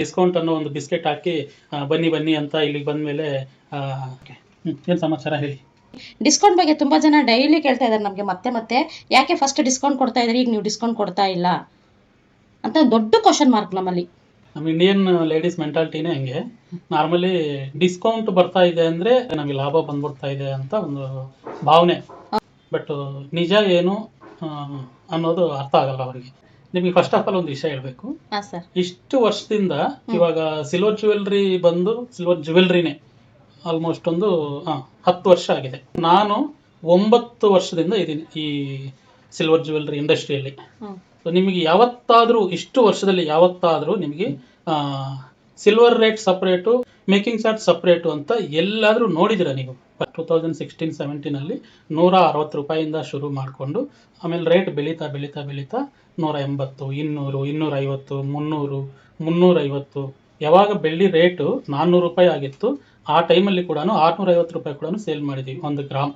Discount ಅನ್ನೋ ಒಂದು biscuit ಹಾಕಿ ಬನ್ನಿ ಬನ್ನಿ ಅಂತ ಇಲ್ಲಿಗೆ ಬಂದಮೇಲೆ ಏನು ಸಮಾಚಾರ ಹೇಳಿ. ಡಿಸ್ಕೌಂಟ್ ಬಗ್ಗೆ ತುಂಬಾ ಜನ ಡೈಲಿ ಕೇಳ್ತಾ ಇದ್ದಾರೆ ನಮಗೆ ಮತ್ತೆ ಮತ್ತೆ, ಯಾಕೆ ಫಸ್ಟ್ ಡಿಸ್ಕೌಂಟ್ ಕೊಡ್ತಾ ಇದ್ರಿ, ಈಗ ನೀವು ಡಿಸ್ಕೌಂಟ್ ಕೊಡ್ತಾ ಇಲ್ಲ ಅಂತ ದೊಡ್ಡ ಕ್ವಶನ್ ಮಾರ್ಕ್ ನಮ್ಮಲ್ಲಿ. ನಮ್ಮ ಇಂಡಿಯನ್ ಲೇಡೀಸ್ ಮೆಂಟಾಲಿಟಿನೇ ಹಂಗೆ. ನಾರ್ಮಲಿ ಡಿಸ್ಕೌಂಟ್ ಬರ್ತಾ ಇದೆ ಅಂದರೆ ನಮಗೆ ಲಾಭ ಬಂದ್ಬಿಡ್ತಾ ಇದೆ ಅಂತ ಒಂದು ಭಾವನೆ. ಬಟ್ ನಿಜ ಏನು ಅನ್ನೋದು ಅರ್ಥ ಆಗಲ್ಲ ಅವರಿಗೆ. ನಿಮಗೆ ಫಸ್ಟ್ ಆಫ್ ಆಲ್ ಒಂದು ವಿಷಯ ಹೇಳಬೇಕು. ಇಷ್ಟು ವರ್ಷದಿಂದ ಇವಾಗ ಸಿಲ್ವರ್ ಜ್ಯುವೆಲ್ರಿ ಬಂದು, ಸಿಲ್ವರ್ ಜ್ಯುವೆಲ್ರಿನೇ ಆಲ್ಮೋಸ್ಟ್ ಒಂದು 10 ವರ್ಷ ಆಗಿದೆ. ನಾನು 9 ವರ್ಷದಿಂದ ಇದ್ದೀನಿ ಈ ಸಿಲ್ವರ್ ಜ್ಯುವೆಲ್ರಿ ಇಂಡಸ್ಟ್ರಿಯಲ್ಲಿ. ಸೊ ನಿಮಗೆ ಯಾವತ್ತಾದರೂ ಇಷ್ಟು ವರ್ಷದಲ್ಲಿ ಯಾವತ್ತಾದರೂ ನಿಮಗೆ silver rate separate, making charge separate ಅಂತ ಎಲ್ಲಾದರೂ ನೋಡಿದಿರ ನೀವು? 2016-17 160 ರೂಪಾಯಿಂದ ಶುರು ಮಾಡಿಕೊಂಡು ಆಮೇಲೆ ರೇಟ್ ಬೆಳೀತಾ ಬೆಳೀತಾ ಬೆಳೀತಾ 180, 200, 250, 300, 350. ಯಾವಾಗ ಬೆಳ್ಳಿ ರೇಟು 400 ರೂಪಾಯಿ ಆಗಿತ್ತು ಆ ಟೈಮಲ್ಲಿ ಕೂಡ 650 ರೂಪಾಯಿ ಕೂಡ ಸೇಲ್ ಮಾಡಿದ್ದೀವಿ. 1 ಗ್ರಾಮ್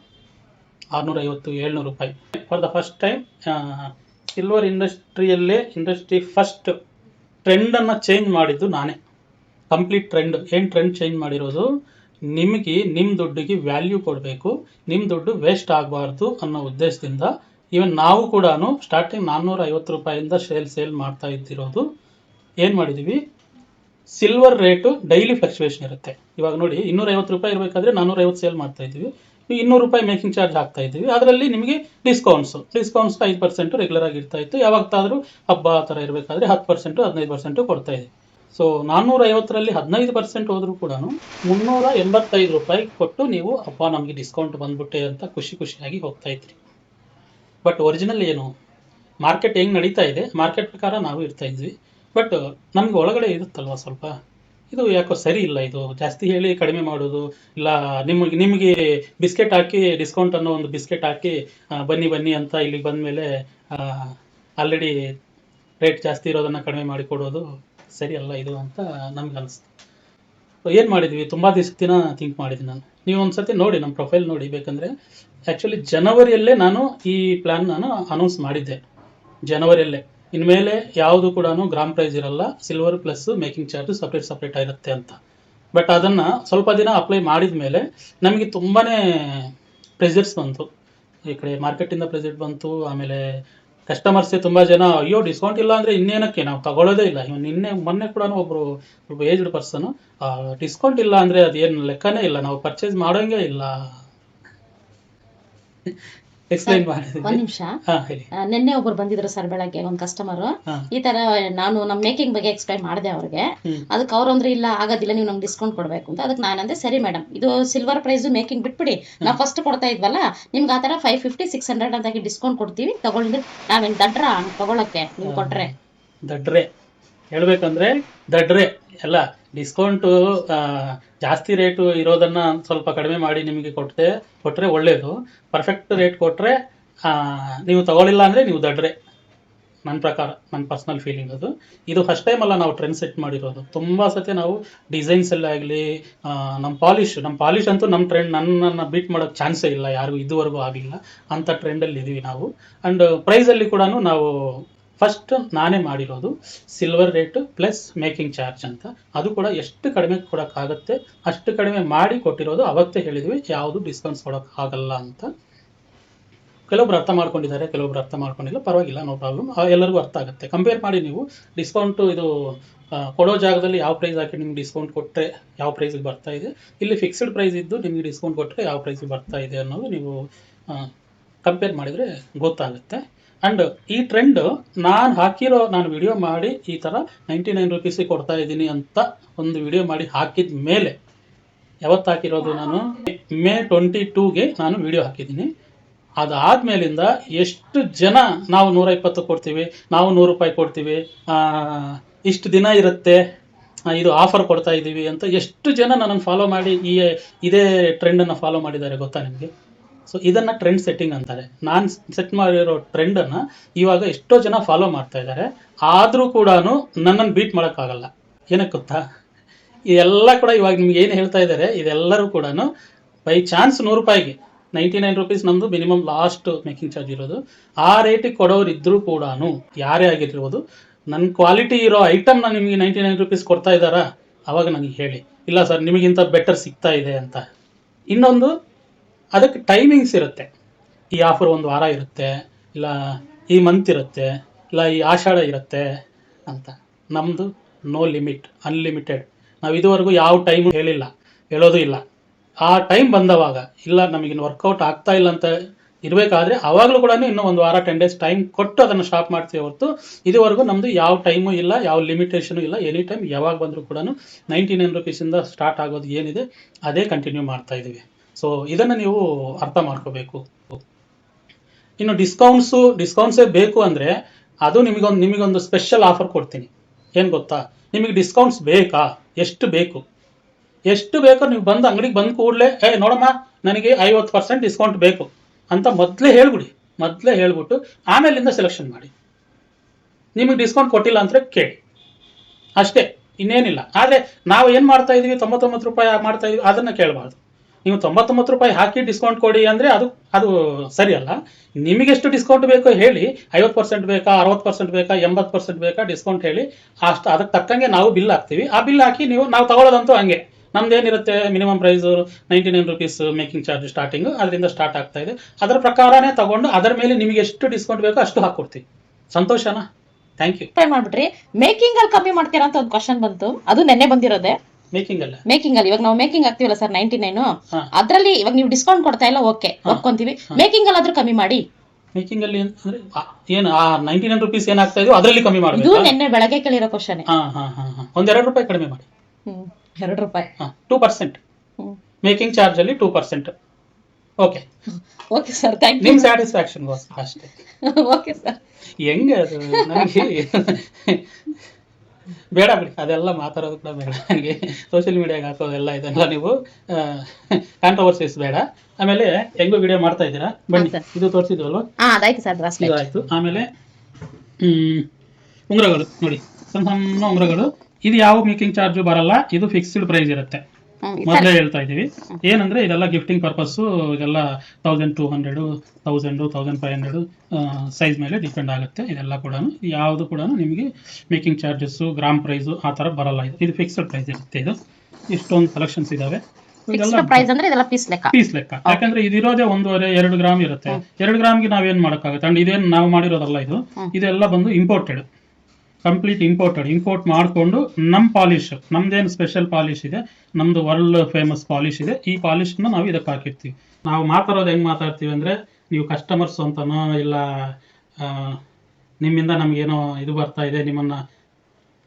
650, 700 ರೂಪಾಯಿ. For the first time silver industry first ಟ್ರೆಂಡನ್ನು ಚೇಂಜ್ ಮಾಡಿದ್ದು ನಾನೇ. Complete trend. ಏನು ಟ್ರೆಂಡ್ ಚೇಂಜ್ ಮಾಡಿರೋದು? ನಿಮಗೆ ನಿಮ್ಮ ದುಡ್ಡಿಗೆ ವ್ಯಾಲ್ಯೂ ಕೊಡಬೇಕು, ನಿಮ್ಮ ದುಡ್ಡು ವೇಸ್ಟ್ ಆಗಬಾರ್ದು ಅನ್ನೋ ಉದ್ದೇಶದಿಂದ ಈವನ್ ನಾವು ಕೂಡ ಸ್ಟಾರ್ಟಿಂಗ್ 450 ರೂಪಾಯಿಂದ ಸೇಲ್ ಮಾಡ್ತಾ ಇದ್ದಿರೋದು. ಏನು ಮಾಡಿದ್ದೀವಿ, ಸಿಲ್ವರ್ ರೇಟು ಡೈಲಿ ಫ್ಲಕ್ಚುಯೇಷನ್ ಇರುತ್ತೆ. ಇವಾಗ ನೋಡಿ 250 ರೂಪಾಯಿ ಇರಬೇಕಾದ್ರೆ 450 ಸೇಲ್ ಮಾಡ್ತಾ ಇದ್ವಿ. 200 ರೂಪಾಯಿ ಮೇಕಿಂಗ್ ಚಾರ್ಜ್ ಹಾಕ್ತಾ ಇದ್ವಿ. ಅದರಲ್ಲಿ ನಿಮಗೆ ಡಿಸ್ಕೌಂಟ್ಸ್ 5% ರೆಗ್ಯುಲರ್ ಆಗಿ ಇರ್ತಾ ಇತ್ತು. ಯಾವಾಗ್ತಾದರೂ ಹಬ್ಬ ಆ ಥರ ಇರಬೇಕಾದ್ರೆ 10%, 15% ಕೊಡ್ತಾ ಇದ್ವಿ. ಸೊ 450ರಲ್ಲಿ 15% ಹೋದರೂ ಕೂಡ 385 ರೂಪಾಯಿ ಕೊಟ್ಟು ನೀವು ಅಪ್ಪ ನಮಗೆ ಡಿಸ್ಕೌಂಟ್ ಬಂದ್ಬಿಟ್ಟೆ ಅಂತ ಖುಷಿಯಾಗಿ ಹೋಗ್ತಾ ಇದ್ರಿ. ಬಟ್ ಒರಿಜಿನಲ್ ಏನು, ಮಾರ್ಕೆಟ್ ಹೆಂಗೆ ನಡೀತಾ ಇದೆ ಮಾರ್ಕೆಟ್ ಪ್ರಕಾರ ನಾವು ಇರ್ತಾ ಇದ್ವಿ. ಬಟ್ ನಮಗೆ ಒಳಗಡೆ ಇರುತ್ತಲ್ವ ಸ್ವಲ್ಪ, ಇದು ಯಾಕೋ ಸರಿ ಇಲ್ಲ, ಇದು ಜಾಸ್ತಿ ಹೇಳಿ ಕಡಿಮೆ ಮಾಡೋದು ಇಲ್ಲ, ನಿಮಗೆ ಬಿಸ್ಕೆಟ್ ಹಾಕಿ ಡಿಸ್ಕೌಂಟ್ ಅನ್ನೋ ಒಂದು ಬಿಸ್ಕೆಟ್ ಹಾಕಿ ಬನ್ನಿ ಬನ್ನಿ ಅಂತ ಇಲ್ಲಿಗೆ ಬಂದಮೇಲೆ ಆಲ್ರೆಡಿ ರೇಟ್ ಜಾಸ್ತಿ ಇರೋದನ್ನು ಕಡಿಮೆ ಮಾಡಿ ಕೊಡೋದು ಸರಿ ಅಲ್ಲ ಇದು ಅಂತ ನಮ್ಗೆ ಅನಿಸ್ತು. ಏನು ಮಾಡಿದ್ವಿ, ತುಂಬ ದಿನ ಥಿಂಕ್ ಮಾಡಿದ್ದೀನಿ ನಾನು. ನೀವು ಒಂದ್ಸತಿ ನೋಡಿ ನಮ್ಮ ಪ್ರೊಫೈಲ್ ನೋಡಿ ಬೇಕಂದರೆ. ಆ್ಯಕ್ಚುಲಿ ಜನವರಿಯಲ್ಲೇ ನಾನು ಈ ಪ್ಲ್ಯಾನ್ ಅನೌನ್ಸ್ ಮಾಡಿದ್ದೆ. ಜನವರಿಯಲ್ಲೇ ಇನ್ಮೇಲೆ ಯಾವುದು ಕೂಡ ಗ್ರಾಮ್ ಪ್ರೈಸ್ ಇರಲ್ಲ, silver plus making charge separate ಆಗಿರುತ್ತೆ ಅಂತ. ಬಟ್ ಅದನ್ನು ಸ್ವಲ್ಪ ದಿನ ಅಪ್ಲೈ ಮಾಡಿದ ಮೇಲೆ ನಮಗೆ ತುಂಬಾ ಪ್ರೆಷರ್ಸ್ ಬಂತು. ಈ ಕಡೆ ಮಾರ್ಕೆಟಿಂದ ಪ್ರೆಷರ್ ಬಂತು. ಆಮೇಲೆ ಕಸ್ಟಮರ್ಸೇ ತುಂಬ ಜನ ಅಯ್ಯೋ ಡಿಸ್ಕೌಂಟ್ ಇಲ್ಲ ಅಂದರೆ ಇನ್ನೇನಕ್ಕೆ ನಾವು ತಗೊಳ್ಳೋದೇ ಇಲ್ಲ. ಮೊನ್ನೆ ಕೂಡ ಒಬ್ಬ ಏಜ್ಡ್ ಪರ್ಸನ್ ಡಿಸ್ಕೌಂಟ್ ಇಲ್ಲ ಅಂದರೆ ಅದೇನು ಲೆಕ್ಕನೇ ಇಲ್ಲ, ನಾವು ಪರ್ಚೇಸ್ ಮಾಡೋಂಗೆ ಇಲ್ಲ. ಎಕ್ಸ್ಪ್ಲೈನ್ ಮಾಡಿದ್ವಿ. ಒಂದ್ ನಿಮಿಷ, ನಿನ್ನೆ ಒಬ್ರು ಬಂದಿದ್ರು ಸರ್ ಬೆಳಗ್ಗೆ, ಒಂದು ಕಸ್ಟಮರ್. ಈ ತರ ನಾನು ನಮ್ಮ ಮೇಕಿಂಗ್ ಬಗ್ಗೆ ಎಕ್ಸ್ಪ್ಲೈನ್ ಮಾಡಿದೆ ಅವ್ರಿಗೆ. ಅದಕ್ಕೆ ಅವ್ರು ಅಂದ್ರೆ ಇಲ್ಲ ಆಗೋದಿಲ್ಲ, ನೀವು ನಮ್ಗೆ ಡಿಸ್ಕೌಂಟ್ ಕೊಡ್ಬೇಕು ಅಂತ. ಅದಕ್ಕೆ ನಾನಂದೆ ಸರಿ ಮೇಡಮ್, ಇದು ಸಿಲ್ವರ್ ಪ್ರೈಸ್ ಮೇಕಿಂಗ್ ಬಿಟ್ಬಿಡಿ, ನಾವು ಫಸ್ಟ್ ಕೊಡ್ತಾ ಇದ್ವಲ್ಲ ನಿಮ್ಗೆ ಆ ತರ 550, 600 ಅಂತ ಡಿಸ್ಕೌಂಟ್ ಕೊಡ್ತೀವಿ, ತಗೊಂಡ್ರೆ ನಾವೇನು ದಡ್ರ ತಗೊಳಕ್ಕೆ ನೀವು ಕೊಟ್ರೆ? ದಡ್ರೆ ಹೇಳ್ಬೇಕಂದ್ರೆ ದಡ್ರೆ ಎಲ್ಲ. ಡಿಸ್ಕೌಂಟು ಜಾಸ್ತಿ ರೇಟು ಇರೋದನ್ನ ಸ್ವಲ್ಪ ಕಡಿಮೆ ಮಾಡಿ ನಿಮಗೆ ಕೊಟ್ಟರೆ ಒಳ್ಳೇದು. ಪರ್ಫೆಕ್ಟ್ ರೇಟ್ ಕೊಟ್ಟರೆ ನೀವು ತಗೊಳ್ಳಿಲ್ಲ ಅಂದರೆ ನೀವು ದಡ್ರೆ, ನನ್ನ ಪ್ರಕಾರ, ನನ್ನ ಪರ್ಸ್ನಲ್ ಫೀಲಿಂಗ್ ಅದು. ಇದು ಫಸ್ಟ್ ಟೈಮ್ ಅಲ್ಲ ನಾವು ಟ್ರೆಂಡ್ ಸೆಟ್ ಮಾಡಿರೋದು. ತುಂಬ ಸತಿ ನಾವು ಡಿಸೈನ್ಸಲ್ಲಿ ಆಗಲಿ, ನಮ್ಮ ಪಾಲಿಶ್ ಅಂತೂ ನಮ್ಮ ಟ್ರೆಂಡ್ ನನ್ನನ್ನು ಬೀಟ್ ಮಾಡೋಕ್ಕೆ ಚಾನ್ಸೇ ಇಲ್ಲ, ಯಾರಿಗೂ ಇದುವರೆಗೂ ಆಗಲಿಲ್ಲ. ಅಂಥ ಟ್ರೆಂಡಲ್ಲಿ ಇದ್ದೀವಿ ನಾವು. ಆ್ಯಂಡ್ ಪ್ರೈಸಲ್ಲಿ ಕೂಡ ನಾವು ಫಸ್ಟ್ ನಾನೇ ಮಾಡಿರೋದು silver rate plus making charge ಅಂತ. ಅದು ಕೂಡ ಎಷ್ಟು ಕಡಿಮೆ ಕೊಡೋಕ್ಕಾಗತ್ತೆ ಅಷ್ಟು ಕಡಿಮೆ ಮಾಡಿ ಕೊಟ್ಟಿರೋದು. ಅವತ್ತೇ ಹೇಳಿದ್ವಿ ಯಾವುದು ಡಿಸ್ಕೌಂಟ್ಸ್ ಕೊಡೋಕ್ಕಾಗಲ್ಲ ಅಂತ. ಕೆಲವೊಬ್ರು ಅರ್ಥ ಮಾಡ್ಕೊಂಡಿದ್ದಾರೆ, ಕೆಲವೊಬ್ರು ಅರ್ಥ ಮಾಡ್ಕೊಂಡಿಲ್ಲ, ಪರವಾಗಿಲ್ಲ, ನೋ ಪ್ರಾಬ್ಲಮ್. ಎಲ್ಲರಿಗೂ ಅರ್ಥ ಆಗುತ್ತೆ. ಕಂಪೇರ್ ಮಾಡಿ ನೀವು ಡಿಸ್ಕೌಂಟು ಇದು ಕೊಡೋ ಜಾಗದಲ್ಲಿ ಯಾವ ಪ್ರೈಸ್ ಹಾಕಿ ನಿಮ್ಗೆ ಡಿಸ್ಕೌಂಟ್ ಕೊಟ್ಟರೆ ಯಾವ ಪ್ರೈಸಿಗೆ ಬರ್ತಾ ಇದೆ, ಇಲ್ಲಿ ಫಿಕ್ಸ್ಡ್ ಪ್ರೈಸ್ ಇದ್ದು ನಿಮಗೆ ಡಿಸ್ಕೌಂಟ್ ಕೊಟ್ಟರೆ ಯಾವ ಪ್ರೈಸಿಗೆ ಬರ್ತಾ ಇದೆ ಅನ್ನೋದು ನೀವು ಕಂಪೇರ್ ಮಾಡಿದರೆ ಗೊತ್ತಾಗುತ್ತೆ. ಆ್ಯಂಡ್ ಈ ಟ್ರೆಂಡ್ ನಾನು ವಿಡಿಯೋ ಮಾಡಿ ಈ ಥರ 99 ರೂಪೀಸಿಗೆ ಕೊಡ್ತಾ ಇದ್ದೀನಿ ಅಂತ ಒಂದು ವಿಡಿಯೋ ಮಾಡಿ ಹಾಕಿದ ಮೇಲೆ, ಯಾವತ್ತು ಹಾಕಿರೋದು ನಾನು ಮೇ 22ಗೆ ನಾನು ವಿಡಿಯೋ ಹಾಕಿದ್ದೀನಿ. ಅದಾದಮೇಲಿಂದ ಎಷ್ಟು ಜನ ನಾವು 120 ಕೊಡ್ತೀವಿ, ನಾವು 100 ರೂಪಾಯಿ ಕೊಡ್ತೀವಿ, ಇಷ್ಟು ದಿನ ಇರುತ್ತೆ, ಇದು ಆಫರ್ ಕೊಡ್ತಾ ಇದ್ದೀವಿ ಅಂತ ಎಷ್ಟು ಜನ ನನ್ನನ್ನು ಫಾಲೋ ಮಾಡಿ ಇದೇ ಟ್ರೆಂಡನ್ನು ಫಾಲೋ ಮಾಡಿದ್ದಾರೆ ಗೊತ್ತಾ ನಿಮಗೆ? ಸೊ ಇದನ್ನು ಟ್ರೆಂಡ್ ಸೆಟ್ಟಿಂಗ್ ಅಂತಾರೆ. ನಾನು ಸೆಟ್ ಮಾಡಿರೋ ಟ್ರೆಂಡನ್ನು ಇವಾಗ ಎಷ್ಟೋ ಜನ ಫಾಲೋ ಮಾಡ್ತಾ ಇದ್ದಾರೆ. ಆದರೂ ಕೂಡ ನನ್ನನ್ನು ಬೀಟ್ ಮಾಡೋಕ್ಕಾಗಲ್ಲ. ಏನಕ್ಕೆ ಗೊತ್ತಾ? ಇದೆಲ್ಲ ಕೂಡ ಇವಾಗ ನಿಮ್ಗೆ ಏನು ಹೇಳ್ತಾ ಇದ್ದಾರೆ ಇದೆಲ್ಲರೂ ಕೂಡ ಬೈ ಚಾನ್ಸ್ 100 ರೂಪಾಯಿಗೆ 99 ರೂಪೀಸ್ ನಮ್ಮದು ಮಿನಿಮಮ್ ಲಾಸ್ಟ್ ಮೇಕಿಂಗ್ ಚಾರ್ಜ್ ಇರೋದು. ಆ ರೇಟಿಗೆ ಕೊಡೋರು ಇದ್ದರೂ ಕೂಡ ಯಾರೇ ಆಗಿರ್ಬೋದು ನನ್ನ ಕ್ವಾಲಿಟಿ ಇರೋ ಐಟಮ್ನ ನಿಮಗೆ 99 ರುಪೀಸ್ ಕೊಡ್ತಾ ಇದ್ದಾರಾ, ಅವಾಗ ನನಗೆ ಹೇಳಿ. ಇಲ್ಲ ಸರ್ ನಿಮಗಿಂತ ಬೆಟರ್ ಸಿಗ್ತಾ ಇದೆ ಅಂತ. ಇನ್ನೊಂದು, ಅದಕ್ಕೆ ಟೈಮಿಂಗ್ಸ್ ಇರುತ್ತೆ. ಈ ಆಫರ್ ಒಂದು ವಾರ ಇರುತ್ತೆ, ಇಲ್ಲ ಈ ಮಂತ್ ಇರುತ್ತೆ, ಇಲ್ಲ ಈ ಆಷಾಢ ಇರುತ್ತೆ ಅಂತ. ನಮ್ಮದು ನೋ ಲಿಮಿಟ್, ಅನ್ಲಿಮಿಟೆಡ್. ನಾವು ಇದುವರೆಗೂ ಯಾವ ಟೈಮು ಹೇಳೋದು ಇಲ್ಲ. ಆ ಟೈಮ್ ಬಂದವಾಗ, ಇಲ್ಲ ನಮಗಿನ್ನು ವರ್ಕೌಟ್ ಆಗ್ತಾ ಇಲ್ಲ ಅಂತ ಇರಬೇಕಾದ್ರೆ ಆವಾಗಲೂ ಕೂಡ ಇನ್ನೂ ಒಂದು ವಾರ 10 ಡೇಸ್ ಟೈಮ್ ಕೊಟ್ಟು ಅದನ್ನು ಸ್ಟಾಪ್ ಮಾಡ್ತೀವಿ ಹೊರತು ಇದುವರೆಗೂ ನಮ್ಮದು ಯಾವ ಟೈಮು ಇಲ್ಲ, ಯಾವ ಲಿಮಿಟೇಷನು ಇಲ್ಲ. ಎನಿ ಟೈಮ್ ಯಾವಾಗ ಬಂದರೂ ಕೂಡ 99 ರುಪೀಸಿಂದ ಸ್ಟಾರ್ಟ್ ಆಗೋದು ಏನಿದೆ ಅದೇ ಕಂಟಿನ್ಯೂ ಮಾಡ್ತಾ ಇದ್ದೀವಿ. ಸೊ ಇದನ್ನು ನೀವು ಅರ್ಥ ಮಾಡ್ಕೋಬೇಕು. ಇನ್ನು ಡಿಸ್ಕೌಂಟ್ಸೇ ಬೇಕು ಅಂದರೆ ಅದು ನಿಮಗೊಂದು ಸ್ಪೆಷಲ್ ಆಫರ್ ಕೊಡ್ತೀನಿ. ಏನು ಗೊತ್ತಾ, ನಿಮಗೆ ಡಿಸ್ಕೌಂಟ್ಸ್ ಬೇಕಾ, ಎಷ್ಟು ಬೇಕೋ ನೀವು ಬಂದು ಅಂಗಡಿಗೆ ಬಂದು ಕೂಡಲೇ ನೋಡಮ್ಮ ನನಗೆ 50% ಡಿಸ್ಕೌಂಟ್ ಬೇಕು ಅಂತ ಮೊದಲೇ ಹೇಳ್ಬಿಟ್ಟು ಆಮೇಲಿಂದ ಸೆಲೆಕ್ಷನ್ ಮಾಡಿ. ನಿಮಗೆ ಡಿಸ್ಕೌಂಟ್ ಕೊಟ್ಟಿಲ್ಲ ಅಂದರೆ ಕೇಳಿ, ಅಷ್ಟೇ, ಇನ್ನೇನಿಲ್ಲ. ಆದರೆ ನಾವು ಏನು ಮಾಡ್ತಾ ಇದ್ದೀವಿ, 99 ರೂಪಾಯಿ ಮಾಡ್ತಾ ಇದೀವಿ, ಅದನ್ನು ಕೇಳಬಾರ್ದು. ನೀವು 99 ರೂಪಾಯಿ ಹಾಕಿ ಡಿಸ್ಕೌಂಟ್ ಕೊಡಿ ಅಂದರೆ ಅದು ಸರಿಯಲ್ಲ. ನಿಮಗೆಷ್ಟು ಡಿಸ್ಕೌಂಟ್ ಬೇಕೋ ಹೇಳಿ. 50% ಬೇಕಾ, 60% ಬೇಕಾ, 80% ಬೇಕಾ, ಡಿಸ್ಕೌಂಟ್ ಹೇಳಿ. ಅದಕ್ಕೆ ತಕ್ಕಂಗೆ ನಾವು ಬಿಲ್ ಹಾಕ್ತೀವಿ. ಆ ಬಿಲ್ ಹಾಕಿ ನಾವು ತಗೊಳ್ಳೋದಂತೂ ಹಂಗೆ. ನಮ್ದೇನಿರುತ್ತೆ, minimum price 99 rupees making charge starting, ಅದರಿಂದ ಸ್ಟಾರ್ಟ್ ಆಗ್ತಾ ಇದೆ. ಅದರ ಪ್ರಕಾರನೇ ತಗೊಂಡು ಅದರ ಮೇಲೆ ನಿಮಗೆ ಎಷ್ಟು ಡಿಸ್ಕೌಂಟ್ ಬೇಕೋ ಅಷ್ಟು ಹಾಕ್ಕೊಡ್ತೀವಿ. ಸಂತೋಷನಾ? Thank you. ಮಾಡ್ಬಿಟ್ರಿ. ಮೇಕಿಂಗ್ ಅಲ್ಲಿ ಕಮ್ಮಿ ಮಾಡ್ತೀರಾ ಅಂತ ಒಂದು ಕ್ವಶನ್ ಬಂತು, ಅದು ನೆನ್ನೆ ಬಂದಿರೋದೆ. ಮೇಕಿಂಗ್ ಅಲ್ಲಿ ಇವಾಗ ನಾವು ಮೇಕಿಂಗ್ ಆಗ್ತೀವಲ್ಲ ಸರ್ 99, ಅದ್ರಲ್ಲಿ ಇವಾಗ ನೀವು ಡಿಸ್ಕೌಂಟ್ ಕೊಡ್ತಾ ಇಲ್ಲ, ಓಕೆ ಒಪ್ಕೊಂತೀವಿ. ಮೇಕಿಂಗ್ ಅಲ್ಲಿ ಆದ್ರೂ ಕಮ್ಮಿ ಮಾಡಿ. ಮೇಕಿಂಗ್ ಅಲ್ಲಿ ಅಂದ್ರೆ ಏನು, ಆ 99 ರುಪೀಸ್ ಏನಾಗ್ತಾ ಇದೆಯೋ ಅದರಲ್ಲಿ ಕಮ್ಮಿ ಮಾಡಬೇಕು. ಇದು ನೆನ್ನೆ ಬೆಳಗ್ಗೆ ಕೇಳಿರೋ ಕ್ವಶನ್. ಒಂದು 2 ರೂಪಾಯಿ ಕಡಿಮೆ ಮಾಡಿ. 2 ರೂಪಾಯಿ, 2%. ಮೇಕಿಂಗ್ ಚಾರ್ಜ್ ಅಲ್ಲಿ 2%. Okay sir, thank you. ನಿಮ್ ಸ್ಯಾಟಿಸ್ಫ್ಯಾಕ್ಷನ್ ಅಷ್ಟೇ. Okay sir. ಹೆಂಗೆ ಅದು ನನಗೆ ಬೇಡ ಬಿಡಿ, ಅದೆಲ್ಲ ಮಾತಾಡೋದು ಕೂಡ ಬೇಡ ನನಗೆ. ಸೋಷಿಯಲ್ ಮೀಡಿಯಾಗೆ ಹಾಕೋದೆಲ್ಲ ಇದೆಲ್ಲ ನೀವು ಕಾಂಟ್ರವರ್ಸೀಸ್ ಬೇಡ. ಆಮೇಲೆ ಹೆಂಗೋ ವಿಡಿಯೋ ಮಾಡ್ತಾ ಇದ್ದೀರಾ, ಬನ್ನಿ. ಇದು ತೋರಿಸಿದ್ವಲ್ವಾ? ಅದಾಯ್ತು ಸರ್, ಇದು ಆಯ್ತು. ಆಮೇಲೆ ಉಂಗುರಗಳು ನೋಡಿ, ಸಣ್ಣ ಉಂಗುರಗಳು. ಇದು ಯಾವ ಮೇಕಿಂಗ್ ಚಾರ್ಜು ಬರಲ್ಲ, ಇದು ಫಿಕ್ಸ್ಡ್ ಪ್ರೈಸ್ ಇರುತ್ತೆ. ಮೊದಲೇ ಹೇಳ್ತಾ ಇದ್ದೀವಿ. ಏನಂದ್ರೆ ಇದೆಲ್ಲ ಗಿಫ್ಟಿಂಗ್ ಪರ್ಪಸ್ಸು. ಇದೆಲ್ಲ 1200, 1000, 1500 ಸೈಜ್ ಮೇಲೆ ಡಿಪೆಂಡ್ ಆಗುತ್ತೆ. ಇದೆಲ್ಲ ಕೂಡ ಯಾವುದು ಕೂಡ ನಿಮಗೆ ಮೇಕಿಂಗ್ ಚಾರ್ಜಸ್ಸು, ಗ್ರಾಮ್ ಪ್ರೈಸು ಆ ಥರ ಬರಲ್ಲ. ಇದು ಫಿಕ್ಸ್ಡ್ ಪ್ರೈಸ್ ಇರುತ್ತೆ. ಇದು ಇಷ್ಟೊಂದು ಕಲೆಕ್ಷನ್ಸ್ ಇದಾವೆ. ಪೀಸ್ ಲೆಕ್ಕ. ಯಾಕಂದ್ರೆ ಇದಿರೋದೇ 1.5-2 ಗ್ರಾಮ್ ಇರುತ್ತೆ. 2 ಗ್ರಾಮ್ಗೆ ನಾವೇನ್ ಮಾಡೋಕ್ಕಾಗುತ್ತೆ? ಅಂಡ್ ಇದೇನು ನಾವು ಮಾಡಿರೋದಲ್ಲ, ಇದೆಲ್ಲ ಬಂದು ಇಂಪೋರ್ಟೆಡ್, ಕಂಪ್ಲೀಟ್ ಇಂಪೋರ್ಟ್ ಮಾಡಿಕೊಂಡು ನಮ್ಮ ಪಾಲಿಶ್, ನಮ್ದೇನು ಸ್ಪೆಷಲ್ ಪಾಲಿಶ್ ಇದೆ, ನಮ್ದು ವರ್ಲ್ಡ್ ಫೇಮಸ್ ಪಾಲಿಶ್ ಇದೆ. ಈ ಪಾಲಿಶ್ನ ನಾವು ಇದಕ್ಕೆ ಹಾಕಿರ್ತೀವಿ. ನಾವು ಮಾತಾಡೋದು ಹೆಂಗೆ ಮಾತಾಡ್ತೀವಿ ಅಂದರೆ, ನೀವು ಕಸ್ಟಮರ್ಸ್ ಅಂತನೋ ಇಲ್ಲ ನಿಮ್ಮಿಂದ ನಮಗೇನೋ ಇದು ಬರ್ತಾ ಇದೆ, ನಿಮ್ಮನ್ನು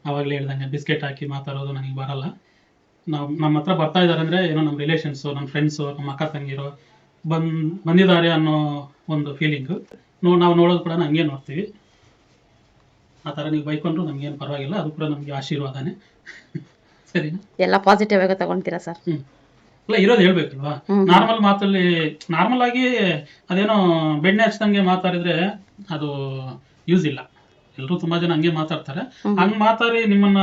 ಆವಾಗಲೇ ಹೇಳ್ದಂಗೆ ಬಿಸ್ಕೆಟ್ ಹಾಕಿ ಮಾತಾಡೋದು ನನಗೆ ಬರಲ್ಲ. ನಮ್ಮ ಹತ್ರ ಬರ್ತಾ ಇದ್ದಾರೆ ಅಂದರೆ ಏನೋ ನಮ್ಮ ರಿಲೇಷನ್ಸು, ನಮ್ಮ ಫ್ರೆಂಡ್ಸು, ನಮ್ಮ ಅಕ್ಕ ತಂಗಿರೋ ಬಂದಿದ್ದಾರೆ ಅನ್ನೋ ಒಂದು ಫೀಲಿಂಗು. ನಾವು ನೋಡೋದು ಕೂಡ ಹಂಗೆ ನೋಡ್ತೀವಿ. ಆ ಥರ ನೀವು ಬೈಕೊಂಡ್ರು ನಮ್ಗೇನು ಪರವಾಗಿಲ್ಲ, ಅದು ಕೂಡ ನಮಗೆ ಆಶೀರ್ವಾದನೇ. ಸರಿನಾ? ಎಲ್ಲ ಪಾಸಿಟಿವ್ ಆಗಿ ತಗೊಂತೀರಾ ಸರ್? ಇಲ್ಲ, ಇರೋದು ಹೇಳ್ಬೇಕಲ್ವಾ. ನಾರ್ಮಲ್ ಆಗಿ ಅದೇನೋ ಬೆಣ್ಣೆ ಹಚ್ದಂಗೆ ಮಾತಾಡಿದ್ರೆ ಅದು ಯೂಸ್ ಇಲ್ಲ. ಎಲ್ಲರೂ ತುಂಬಾ ಜನ ಹಂಗೆ ಮಾತಾಡ್ತಾರೆ. ಹಂಗೆ ಮಾತಾಡಿ ನಿಮ್ಮನ್ನ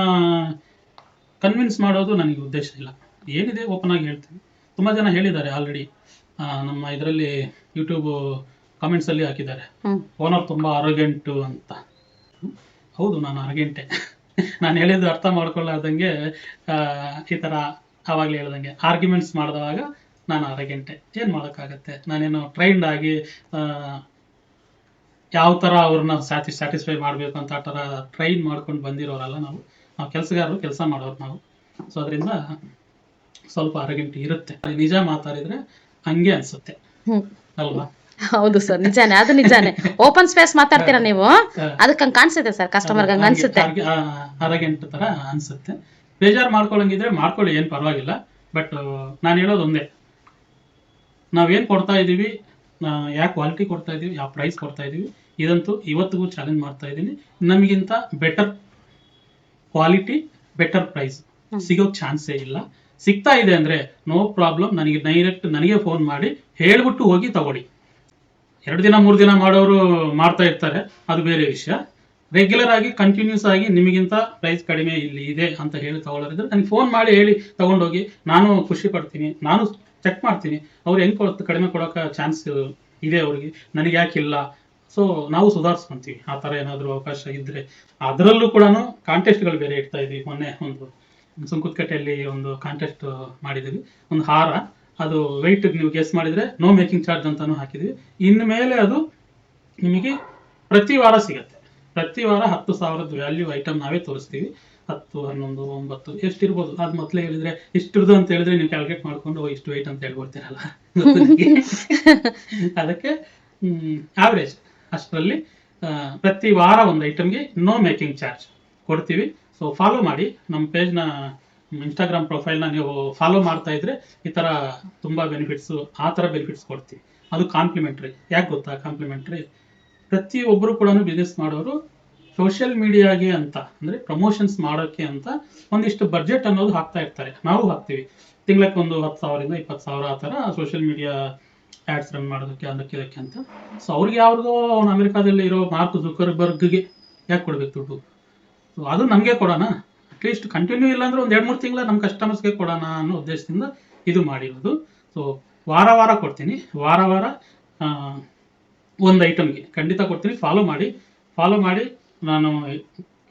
ಕನ್ವಿನ್ಸ್ ಮಾಡೋದು ನನಗೆ ಉದ್ದೇಶ ಇಲ್ಲ. ಏನಿದೆ ಓಪನ್ ಆಗಿ ಹೇಳ್ತೀನಿ. ತುಂಬಾ ಜನ ಹೇಳಿದ್ದಾರೆ ಆಲ್ರೆಡಿ, ನಮ್ಮ ಇದರಲ್ಲಿ ಯೂಟ್ಯೂಬ್ ಕಾಮೆಂಟ್ಸ್ ಅಲ್ಲಿ ಹಾಕಿದ್ದಾರೆ, ಓನರ್ ತುಂಬಾ ಅರೋಗೆಂಟು ಅಂತ. ಹೌದು, ನಾನು ಅರಗೆಂಟೆ. ನಾನು ಹೇಳಿದ್ದು ಅರ್ಥ ಮಾಡ್ಕೊಳ್ಳಾರ್ದಂಗೆ ಈ ಥರ ಆವಾಗಲೇ ಹೇಳ್ದಂಗೆ ಆರ್ಗ್ಯುಮೆಂಟ್ಸ್ ಮಾಡಿದವಾಗ ನಾನು ಅರಗೆಂಟೆ. ಏನು ಮಾಡೋಕ್ಕಾಗತ್ತೆ? ನಾನೇನು ಟ್ರೈನ್ಡ್ ಆಗಿ ಯಾವ ಥರ ಅವ್ರನ್ನ ಸ್ಯಾಟಿಸ್ಫೈ ಮಾಡಬೇಕು ಅಂತ ಆ ಥರ ಟ್ರೈನ್ ಮಾಡ್ಕೊಂಡು ಬಂದಿರೋರಲ್ಲ ನಾವು ಕೆಲಸಗಾರರು, ಕೆಲಸ ಮಾಡೋರು ನಾವು. ಸೊ ಅದರಿಂದ ಸ್ವಲ್ಪ ಅರಗೆಂಟು ಇರುತ್ತೆ. ನಿಜ ಮಾತಾಡಿದ್ರೆ ಹಂಗೆ ಅನ್ಸುತ್ತೆ ಅಲ್ವಾ? ಹೌದು ಸರ್, ನಿಜಾನೇ, ಅದು ನಿಜಾನೇ. ಓಪನ್ ಸ್ಪೇಸ್ ಮಾತಾಡ್ತೀರಾ ನೀವು, ಅದಕ್ಕೆ ಹಂಗೆ ಕಾಣಿಸುತ್ತೆ ಸರ್, ಕಸ್ಟಮರ್ಗೆ ಹಂಗೆ ಅನ್ಸುತ್ತೆ. ಅರಗೆಂಟು ಥರ ಅನ್ಸುತ್ತೆ. ಬೇಜಾರು ಮಾಡ್ಕೊಳ್ಳಂಗಿದ್ರೆ ಮಾಡ್ಕೊಳ್ಳಿ, ಏನು ಪರವಾಗಿಲ್ಲ. ಬಟ್ ನಾನು ಹೇಳೋದು ಒಂದೇ, ನಾವೇನು ಕೊಡ್ತಾ ಇದ್ದೀವಿ, ಯಾವ ಕ್ವಾಲಿಟಿ ಕೊಡ್ತಾ ಇದ್ದೀವಿ, ಯಾವ ಪ್ರೈಸ್ ಕೊಡ್ತಾ ಇದ್ದೀವಿ, ಇದಂತೂ ಇವತ್ತಿಗೂ ಚಾಲೆಂಜ್ ಮಾಡ್ತಾ ಇದ್ದೀನಿ. ನಮಗಿಂತ ಬೆಟರ್ ಕ್ವಾಲಿಟಿ, ಬೆಟರ್ ಪ್ರೈಸ್ ಸಿಗೋಕ್ಕೆ ಚಾನ್ಸೇ ಇಲ್ಲ. ಸಿಗ್ತಾ ಇದೆ ಅಂದರೆ ನೋ ಪ್ರಾಬ್ಲಮ್, ನನಗೆ ಫೋನ್ ಮಾಡಿ ಹೇಳ್ಬಿಟ್ಟು ಹೋಗಿ ತಗೊಳ್ಳಿ. 2 ದಿನ 3 ದಿನ ಮಾಡೋರು ಮಾಡ್ತಾ ಇರ್ತಾರೆ, ಅದು ಬೇರೆ ವಿಷಯ. ರೆಗ್ಯುಲರ್ ಆಗಿ ಕಂಟಿನ್ಯೂಸ್ ಆಗಿ ನಿಮಗಿಂತ ಪ್ರೈಸ್ ಕಡಿಮೆ ಇಲ್ಲಿ ಇದೆ ಅಂತ ಹೇಳಿ ತಗೊಳ್ಳೋರಿದ್ರೆ ನನಗೆ ಫೋನ್ ಮಾಡಿ ಹೇಳಿ ತಗೊಂಡೋಗಿ, ನಾನು ಖುಷಿ ಪಡ್ತೀನಿ, ನಾನು ಚೆಕ್ ಮಾಡ್ತೀನಿ ಅವ್ರು ಹೆಂಗೆ ಕಡಿಮೆ ಕೊಡೋಕೆ ಚಾನ್ಸ್ ಇದೆ ಅವ್ರಿಗೆ, ನನಗೆ ಯಾಕಿಲ್ಲ. ಸೊ ನಾವು ಸುಧಾರಿಸ್ಕೊಂತೀವಿ ಆ ಥರ ಏನಾದರೂ ಅವಕಾಶ ಇದ್ದರೆ. ಅದರಲ್ಲೂ ಕೂಡ ಕಾಂಟೆಸ್ಟ್ಗಳು ಬೇರೆ ಇಡ್ತಾ ಇದ್ವಿ. ಮೊನ್ನೆ ಒಂದು ಸುಂಕುತ್ಕಟ್ಟೆಯಲ್ಲಿ ಒಂದು ಕಾಂಟೆಸ್ಟ್ ಮಾಡಿದ್ವಿ, ಒಂದು ಹಾರ, ಅದು ವೆಯ್ಟ್ ನೀವು ಗೆಸ್ ಮಾಡಿದರೆ ನೋ ಮೇಕಿಂಗ್ ಚಾರ್ಜ್ ಅಂತಾನು ಹಾಕಿದ್ವಿ. ಇನ್ಮೇಲೆ ಅದು ನಿಮಗೆ ಪ್ರತಿ ವಾರ ಸಿಗತ್ತೆ. ಪ್ರತಿ ವಾರ 10,000 ವ್ಯಾಲ್ಯೂ ಐಟಮ್ ನಾವೇ ತೋರಿಸ್ತೀವಿ. 10, 11, 9 ಎಷ್ಟಿರ್ಬೋದು ಅದು ಮೊದಲೇ ಹೇಳಿದ್ರೆ ಇಷ್ಟಿರ್ದು ಅಂತ ಹೇಳಿದ್ರೆ ನೀವು ಕ್ಯಾಲ್ಕುಲೇಟ್ ಮಾಡ್ಕೊಂಡು ಇಷ್ಟು ವೆಯ್ಟ್ ಅಂತ ಹೇಳ್ಕೊಡ್ತೀರಲ್ಲ. ಅದಕ್ಕೆ ಆವ್ರೇಜ್ ಅಷ್ಟರಲ್ಲಿ ಪ್ರತಿ ವಾರ ಒಂದು ಐಟಮ್ಗೆ ನೋ ಮೇಕಿಂಗ್ ಚಾರ್ಜ್ ಕೊಡ್ತೀವಿ. ಸೊ ಫಾಲೋ ಮಾಡಿ ನಮ್ಮ ಪೇಜ್ನ, ಇನ್ಸ್ಟಾಗ್ರಾಮ್ ಪ್ರೊಫೈಲ್ನ ನೀವು ಫಾಲೋ ಮಾಡ್ತಾ ಇದ್ರೆ ಈ ಥರ ತುಂಬ ಬೆನಿಫಿಟ್ಸು, ಆ ಥರ ಬೆನಿಫಿಟ್ಸ್ ಕೊಡ್ತೀವಿ. ಅದು ಕಾಂಪ್ಲಿಮೆಂಟ್ರಿ. ಯಾಕೆ ಗೊತ್ತಾ ಕಾಂಪ್ಲಿಮೆಂಟ್ರಿ? ಪ್ರತಿಯೊಬ್ಬರು ಕೂಡ ಬಿಸ್ನೆಸ್ ಮಾಡೋರು ಸೋಷಿಯಲ್ ಮೀಡಿಯಾಗೆ ಅಂತ ಅಂದರೆ ಪ್ರಮೋಷನ್ಸ್ ಮಾಡೋಕ್ಕೆ ಅಂತ ಒಂದಿಷ್ಟು ಬಡ್ಜೆಟ್ ಅನ್ನೋದು ಹಾಕ್ತಾ ಇರ್ತಾರೆ. ನಾವು ಹಾಕ್ತೀವಿ. ತಿಂಗಳಿಗೆ ಒಂದು 10,000 ಇಂದ 20,000 ಆ ಥರ ಸೋಷಿಯಲ್ ಮೀಡಿಯಾ ಆ್ಯಡ್ಸ್ ರನ್ ಮಾಡೋದಕ್ಕೆ ಅದಕ್ಕೆ ಇದಕ್ಕೆ ಅಂತ. ಸೊ ಅವ್ರಿಗೆ ಯಾವ್ದೋ ಅವ್ನು ಅಮೆರಿಕಾದಲ್ಲಿ ಇರೋ ಮಾರ್ಕ್ ಜುಕರ್ಬರ್ಗ್ಗೆ ಯಾಕೆ ಕೊಡಬೇಕು ದುಡ್ಡು? ಸೊ ಅದು ನಮಗೆ ಕೊಡೋಣ, ಅಟ್ಲೀಸ್ಟ್ ಕಂಟಿನ್ಯೂ ಇಲ್ಲಾಂದ್ರೆ ಒಂದು 2-3 ತಿಂಗಳ ನಮ್ಮ ಕಸ್ಟಮರ್ಸ್ಗೆ ಕೊಡೋಣ ಅನ್ನೋ ಉದ್ದೇಶದಿಂದ ಇದು ಮಾಡಿರೋದು. ಸೊ ವಾರ ವಾರ ಕೊಡ್ತೀನಿ, ವಾರ ವಾರ ಒಂದು ಐಟಮ್ಗೆ ಖಂಡಿತ ಕೊಡ್ತೀನಿ. ಫಾಲೋ ಮಾಡಿ ನಾನು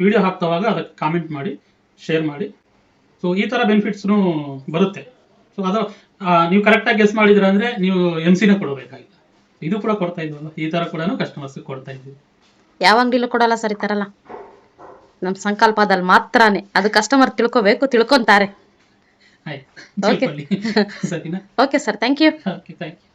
ವಿಡಿಯೋ ಹಾಕ್ತವಾಗ ಅದಕ್ಕೆ ಕಾಮೆಂಟ್ ಮಾಡಿ, ಶೇರ್ ಮಾಡಿ. ಸೊ ಈ ಥರ ಬೆನಿಫಿಟ್ಸ್ನು ಬರುತ್ತೆ. ಸೊ ಅದು ನೀವು ಕರೆಕ್ಟಾಗಿ ಗೆಸ್ ಮಾಡಿದ್ರೆ ಅಂದರೆ ನೀವು MC ಕೊಡಬೇಕಾಗಿಲ್ಲ, ಇದು ಕೂಡ ಕೊಡ್ತಾ ಇದ್ವಲ್ಲ, ಈ ಥರ ಕೂಡ ಕಸ್ಟಮರ್ಸ್ಗೆ ಕೊಡ್ತಾ ಇದ್ದೀವಿ. ಯಾವ ಅಂಗಡಿಲೂ ಕೊಡಲ್ಲ ಸರ್ ಈ ಥರ ಎಲ್ಲ, ನಮ್ಮ ಸಂಕಲ್ಪದಲ್ಲಿ ಮಾತ್ರನೇ. ಅದು ಕಸ್ಟಮರ್ ತಿಳ್ಕೊಬೇಕು, ತಿಳ್ಕೊಂತಾರೆ. ಆಯ್ತು, ಓಕೆ ಸರಿನಾ? Okay sir, thank you. Okay, thank you.